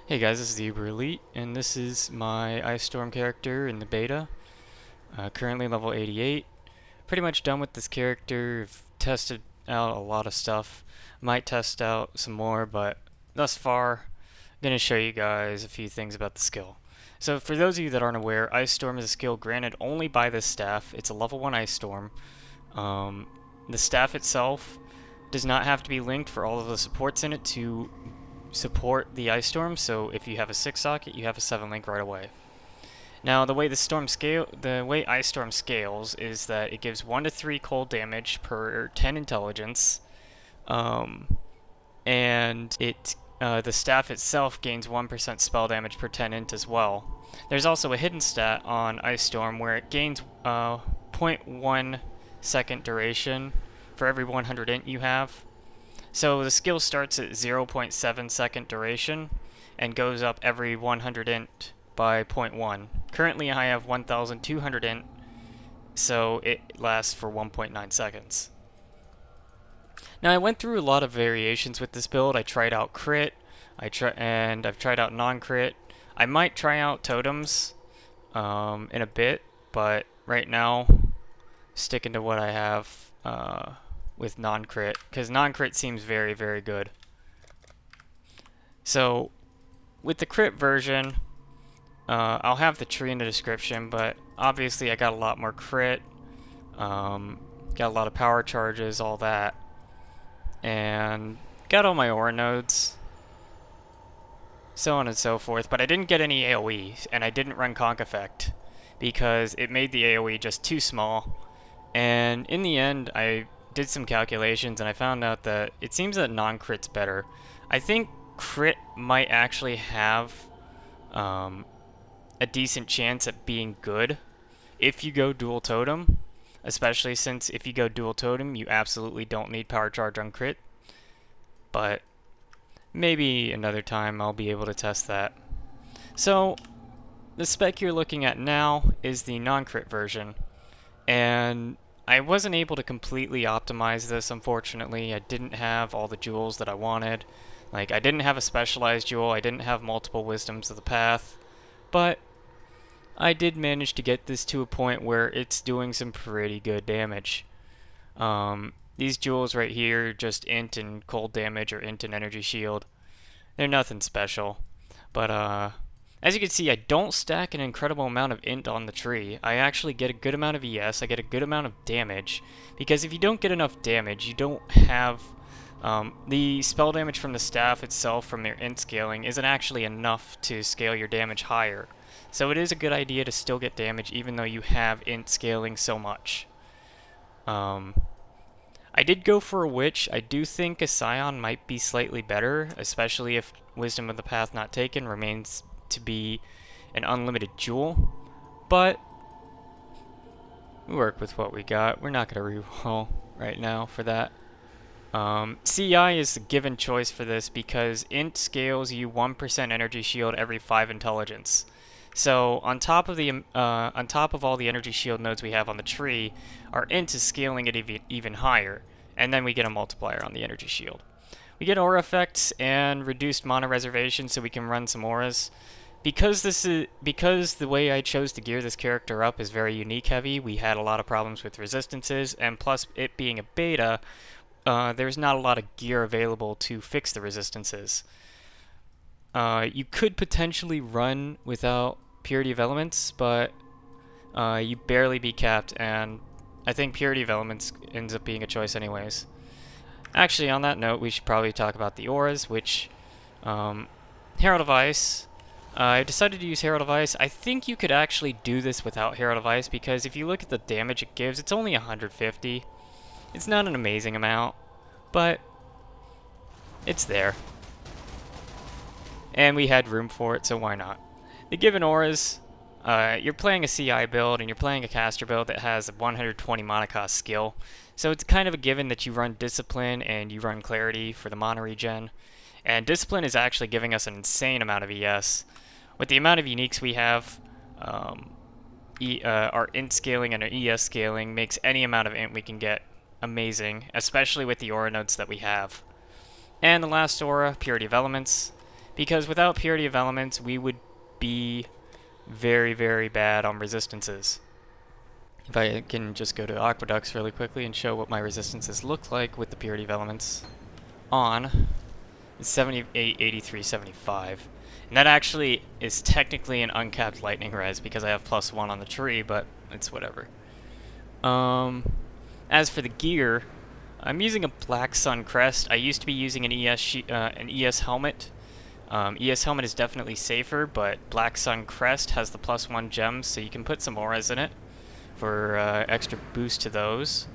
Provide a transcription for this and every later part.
Hey guys, this is the Uber Elite, and this is my Icestorm character in the beta. Currently level 88. Pretty much done with this character. I've tested out a lot of stuff. Might test out some more, but thus far, I'm going to show you guys a few things about the skill. So for those of you that aren't aware, Icestorm is a skill granted only by this staff. It's a level 1 Icestorm. The staff itself does not have to be linked for all of the supports in it to support the Ice Storm, so if you have a 6 socket, you have a 7 link right away. Now, the way Ice Storm scales is that it gives 1 to 3 cold damage per 10 intelligence, and the staff itself gains 1% spell damage per 10 int as well. There's also a hidden stat on Ice Storm where it gains 0.1 second duration for every 100 int you have. So the skill starts at 0.7 second duration and goes up every 100 int by 0.1. Currently I have 1200 int, so it lasts for 1.9 seconds. Now I went through a lot of variations with this build. I tried out crit, and I've tried out non-crit. I might try out totems in a bit, but right now sticking to what I have with non-crit, because non-crit seems very, very good. So, with the crit version, I'll have the tree in the description, but obviously I got a lot more crit, got a lot of power charges, all that, and got all my aura nodes, so on and so forth, but I didn't get any AoE, and I didn't run Conk Effect, because it made the AoE just too small, and in the end, I did some calculations and I found out that it seems that non-crit's better. I think crit might actually have a decent chance at being good if you go dual totem, especially since if you go dual totem you absolutely don't need power charge on crit, but maybe another time I'll be able to test that. So the spec you're looking at now is the non-crit version, and I wasn't able to completely optimize this, unfortunately. I didn't have all the jewels that I wanted. Like, I didn't have a specialized jewel, I didn't have multiple wisdoms of the path, but I did manage to get this to a point where it's doing some pretty good damage. These jewels right here, just int and cold damage or int and energy shield. They're nothing special, but as you can see, I don't stack an incredible amount of int on the tree. I actually get a good amount of ES, I get a good amount of damage, because if you don't get enough damage, you don't have... the spell damage from the staff itself from their int scaling isn't actually enough to scale your damage higher. So it is a good idea to still get damage even though you have int scaling so much. I did go for a witch. I do think a scion might be slightly better, especially if Wisdom of the Path Not Taken remains to be an unlimited jewel, but we work with what we got. We're not going to reroll right now for that. CI is the given choice for this because int scales you 1% energy shield every 5 intelligence. So on top of all the energy shield nodes we have on the tree, our int is scaling it even higher, and then we get a multiplier on the energy shield. We get aura effects and reduced mana reservation, so we can run some auras. Because the way I chose to gear this character up is very unique heavy, we had a lot of problems with resistances, and plus it being a beta, there's not a lot of gear available to fix the resistances. You could potentially run without Purity of Elements, but you barely be capped, and I think Purity of Elements ends up being a choice anyways. Actually, on that note, we should probably talk about the auras, which Herald of Ice. I decided to use Herald of Ice. I think you could actually do this without Herald of Ice, because if you look at the damage it gives, it's only 150. It's not an amazing amount, but it's there. And we had room for it, so why not? The given auras, you're playing a CI build and you're playing a caster build that has a 120 mana cost skill, so it's kind of a given that you run Discipline and you run Clarity for the mana regen. And Discipline is actually giving us an insane amount of ES. With the amount of uniques we have, our int scaling and our ES scaling makes any amount of int we can get amazing, especially with the aura nodes that we have. And the last aura, Purity of Elements. because without Purity of Elements, we would be very, very bad on resistances. If I can just go to Aqueducts really quickly and show what my resistances look like with the Purity of Elements on, it's 78, 83, 75. And that actually is technically an uncapped lightning res because I have +1 on the tree, but it's whatever. As for the gear, I'm using a Black Sun Crest. I used to be using an ES helmet. ES helmet is definitely safer, but Black Sun Crest has the +1 gems, so you can put some auras in it for extra boost to those.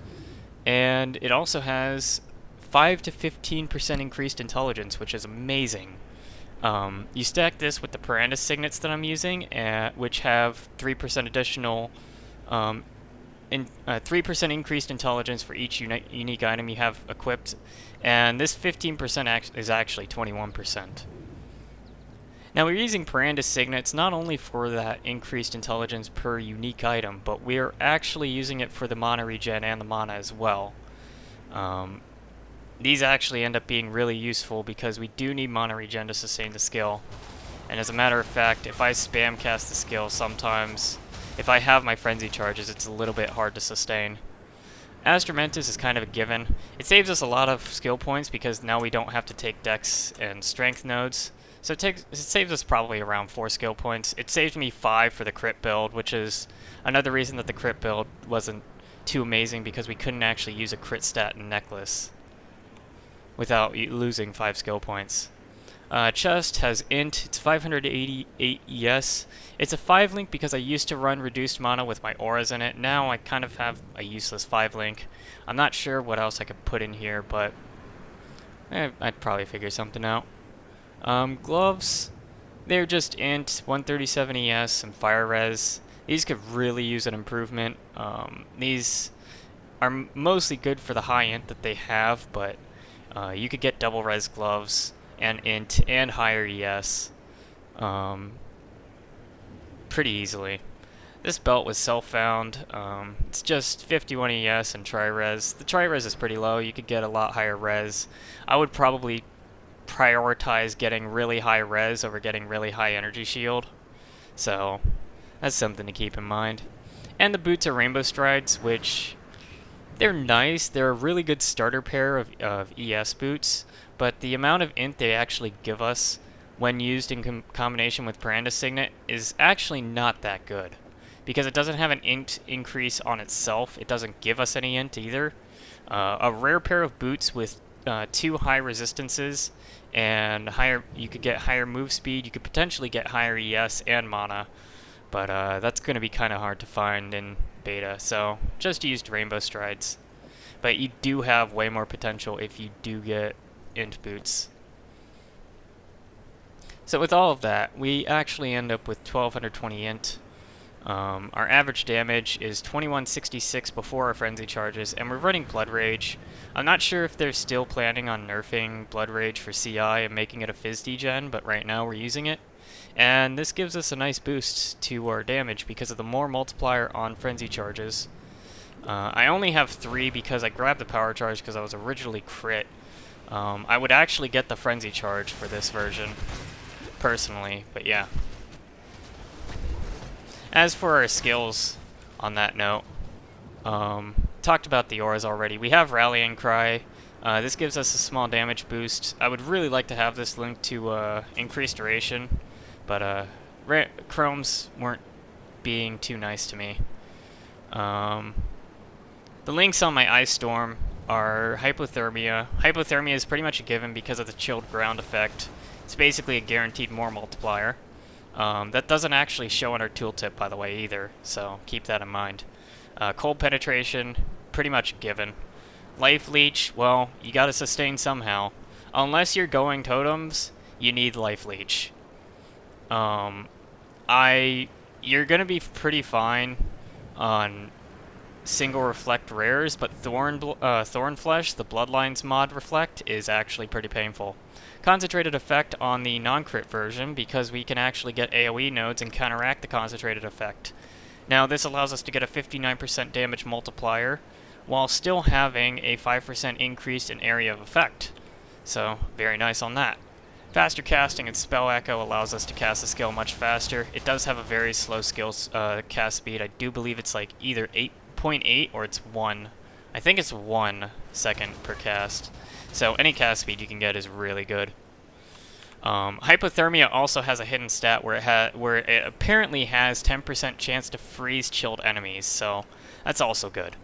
And it also has 5 to 15% increased intelligence, which is amazing. You stack this with the Parandus Signets that I'm using, which have 3% additional, 3% increased intelligence for each unique item you have equipped, and this 15% is actually 21%. Now we're using Parandus Signets not only for that increased intelligence per unique item, but we're actually using it for the mana regen and the mana as well. These actually end up being really useful because we do need mana regen to sustain the skill. And as a matter of fact, if I spam cast the skill sometimes, if I have my frenzy charges, it's a little bit hard to sustain. Astramentus is kind of a given. It saves us a lot of skill points because now we don't have to take dex and strength nodes. So it saves us probably around 4 skill points. It saved me 5 for the crit build, which is another reason that the crit build wasn't too amazing because we couldn't actually use a crit stat in Necklace without losing 5 skill points. Chest has int, it's 588 ES. It's a 5 link because I used to run reduced mana with my auras in it. Now I kind of have a useless 5 link. I'm not sure what else I could put in here, but I'd probably figure something out. Gloves, they're just int, 137 ES and fire res. These could really use an improvement. These are mostly good for the high int that they have, but you could get double res gloves and int and higher ES pretty easily. This belt was self-found. It's just 51 ES and tri-res. The tri-res is pretty low. You could get a lot higher res. I would probably prioritize getting really high res over getting really high energy shield. So that's something to keep in mind. And the boots are Rainbow Strides, which they're nice. They're a really good starter pair of ES boots, but the amount of int they actually give us when used in combination with Parandus Signet is actually not that good, because it doesn't have an int increase on itself. It doesn't give us any int either. A rare pair of boots with 2 high resistances and higher, you could get higher move speed. You could potentially get higher ES and mana, but that's going to be kind of hard to find in beta. So just used Rainbow Strides, but you do have way more potential if you do get int boots. So with all of that, we actually end up with 1220 int. Our average damage is 2166 before our frenzy charges, and we're running Blood Rage. I'm not sure if they're still planning on nerfing Blood Rage for CI and making it a Fizz degen, but right now we're using it. And this gives us a nice boost to our damage because of the more multiplier on frenzy charges. I only have 3 because I grabbed the power charge because I was originally crit. I would actually get the frenzy charge for this version, personally, but yeah. As for our skills, on that note, talked about the auras already. We have Rallying Cry. This gives us a small damage boost. I would really like to have this linked to increased duration, but chromes weren't being too nice to me. The links on my Icestorm are Hypothermia. Hypothermia is pretty much a given because of the chilled ground effect. It's basically a guaranteed more multiplier. That doesn't actually show on our tooltip, by the way, either, so keep that in mind. Cold Penetration, pretty much a given. Life Leech, well, you gotta sustain somehow. Unless you're going totems, you need Life Leech. You're gonna be pretty fine on single reflect rares, but Thornflesh, the Bloodlines mod reflect, is actually pretty painful. Concentrated effect on the non-crit version because we can actually get AoE nodes and counteract the concentrated effect. Now this allows us to get a 59% damage multiplier while still having a 5% increase in area of effect. So very nice on that. Faster casting and spell echo allows us to cast the skill much faster. It does have a very slow skill cast speed. I do believe it's like either 8.8 or it's 1. I think it's 1 second per cast. So any cast speed you can get is really good. Hypothermia also has a hidden stat where it apparently has 10% chance to freeze chilled enemies, so that's also good.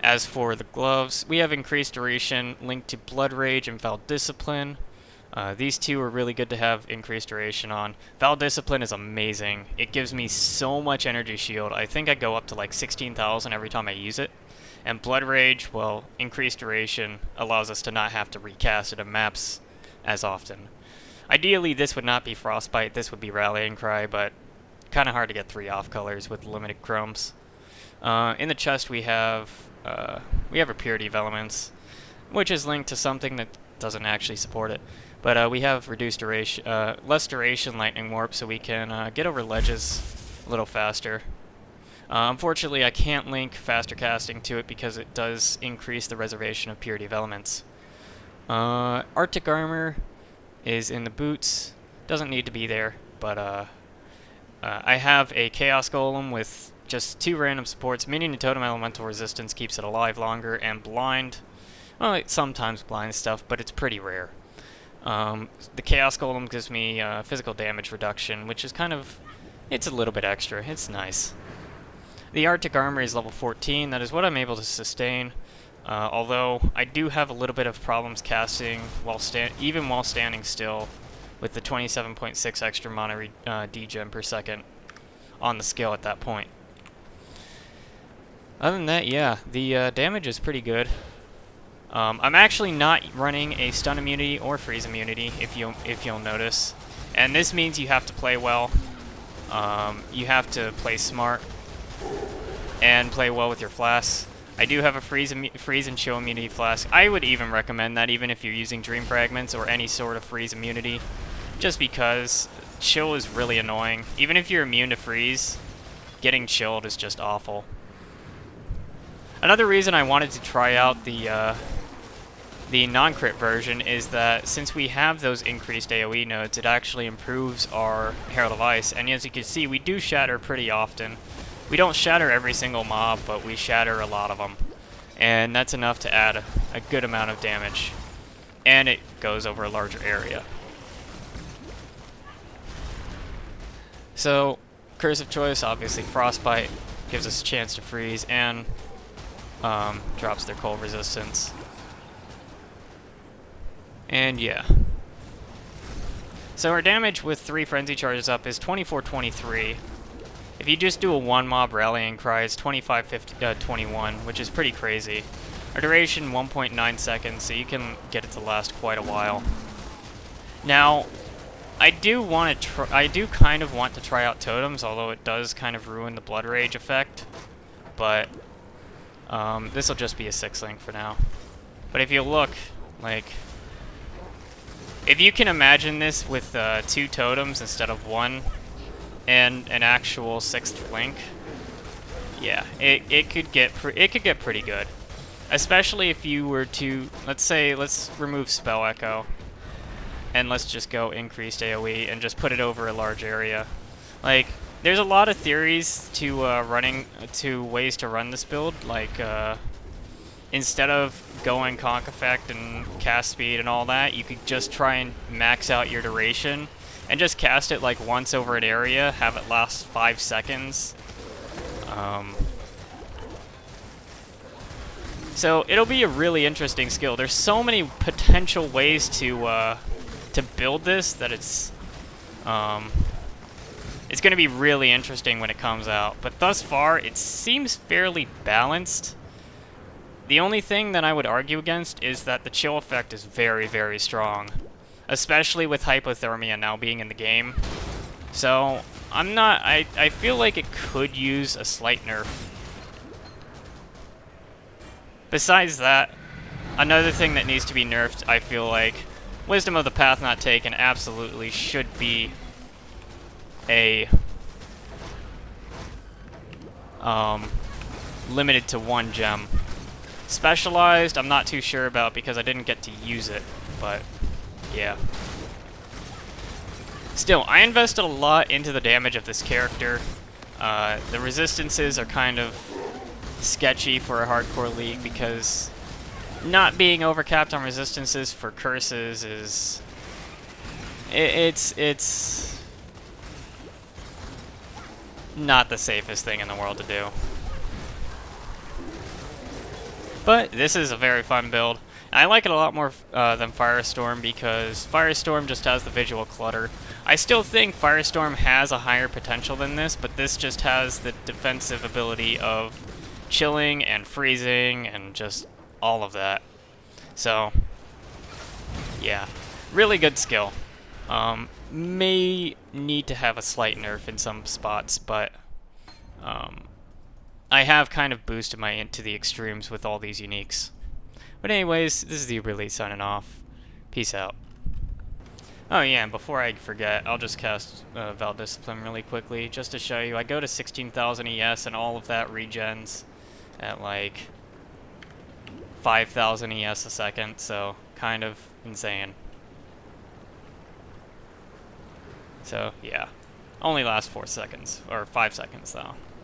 As for the gloves, we have increased duration linked to Blood Rage and Foul Discipline. These two are really good to have increased duration on. Foul Discipline is amazing. It gives me so much energy shield. I think I go up to like 16,000 every time I use it. And Blood Rage, well, increased duration allows us to not have to recast it in maps as often. Ideally, this would not be Frostbite, this would be Rallying Cry, but kind of hard to get 3 off colors with limited chromes. In the chest we have Purity of Elements, which is linked to something that doesn't actually support it. But we have reduced duration, less duration Lightning Warp, so we can get over ledges a little faster. Unfortunately, I can't link faster casting to it because it does increase the reservation of Purity of Elements. Arctic Armor is in the boots. Doesn't need to be there, but I have a Chaos Golem with just 2 random supports. Minion and Totem Elemental Resistance keeps it alive longer, and Blind. Well, it sometimes blinds stuff, but it's pretty rare. The Chaos Golem gives me physical damage reduction, which is it's a little bit extra. It's nice. The Arctic Armor is level 14. That is what I'm able to sustain. Although I do have a little bit of problems casting even while standing still with the 27.6 extra mana degen per second on the skill at that point. Other than that, yeah, the damage is pretty good. I'm actually not running a stun immunity or freeze immunity, if you'll notice, and this means you have to play well. You have to play smart and play well with your flasks. I do have a freeze and chill immunity flask. I would even recommend that even if you're using Dream Fragments or any sort of freeze immunity, just because chill is really annoying. Even if you're immune to freeze, getting chilled is just awful. Another reason I wanted to try out the non-crit version is that since we have those increased AoE nodes, it actually improves our Herald of Ice, and as you can see, we do shatter pretty often. We don't shatter every single mob, but we shatter a lot of them, and that's enough to add a good amount of damage, and it goes over a larger area. So, Curse of Choice, obviously Frostbite, gives us a chance to freeze, and drops their cold resistance. And yeah. So our damage with 3 Frenzy Charges up is 24-23. If you just do a 1 mob Rallying Cry, it's 25-21, which is pretty crazy. Our duration 1.9 seconds, so you can get it to last quite a while. Now, I do kind of want to try out totems, although it does kind of ruin the Blood Rage effect. But this will just be a 6-link for now. But if you look, like, if you can imagine this with 2 totems instead of 1, and an actual 6th link, yeah, it could get pretty good. Especially if you were to, let's remove Spell Echo, and let's just go increased AoE and just put it over a large area. Like, there's a lot of theories to ways to run this build, like instead of going Conk Effect and cast speed and all that, you could just try and max out your duration and just cast it like once over an area, have it last 5 seconds. So it'll be a really interesting skill. There's so many potential ways to build this that it's going to be really interesting when it comes out. But thus far, it seems fairly balanced. The only thing that I would argue against is that the chill effect is very, very strong, especially with hypothermia now being in the game. So I feel like it could use a slight nerf. Besides that, another thing that needs to be nerfed, I feel like, Wisdom of the Path Not Taken absolutely should be a limited to 1 gem. Specialized, I'm not too sure about because I didn't get to use it, but yeah. Still, I invested a lot into the damage of this character. The resistances are kind of sketchy for a hardcore league because not being overcapped on resistances for curses is... It's not the safest thing in the world to do. But this is a very fun build. I like it a lot more than Firestorm because Firestorm just has the visual clutter. I still think Firestorm has a higher potential than this, but this just has the defensive ability of chilling and freezing and just all of that. So, yeah, really good skill. May need to have a slight nerf in some spots, but I have kind of boosted my int to the extremes with all these uniques. But anyways, this is the Release signing off. Peace out. Oh yeah, and before I forget, I'll just cast Val Discipline really quickly, just to show you. I go to 16,000 ES, and all of that regens at like 5,000 ES a second, so kind of insane. So yeah, only lasts 4 seconds, or 5 seconds though.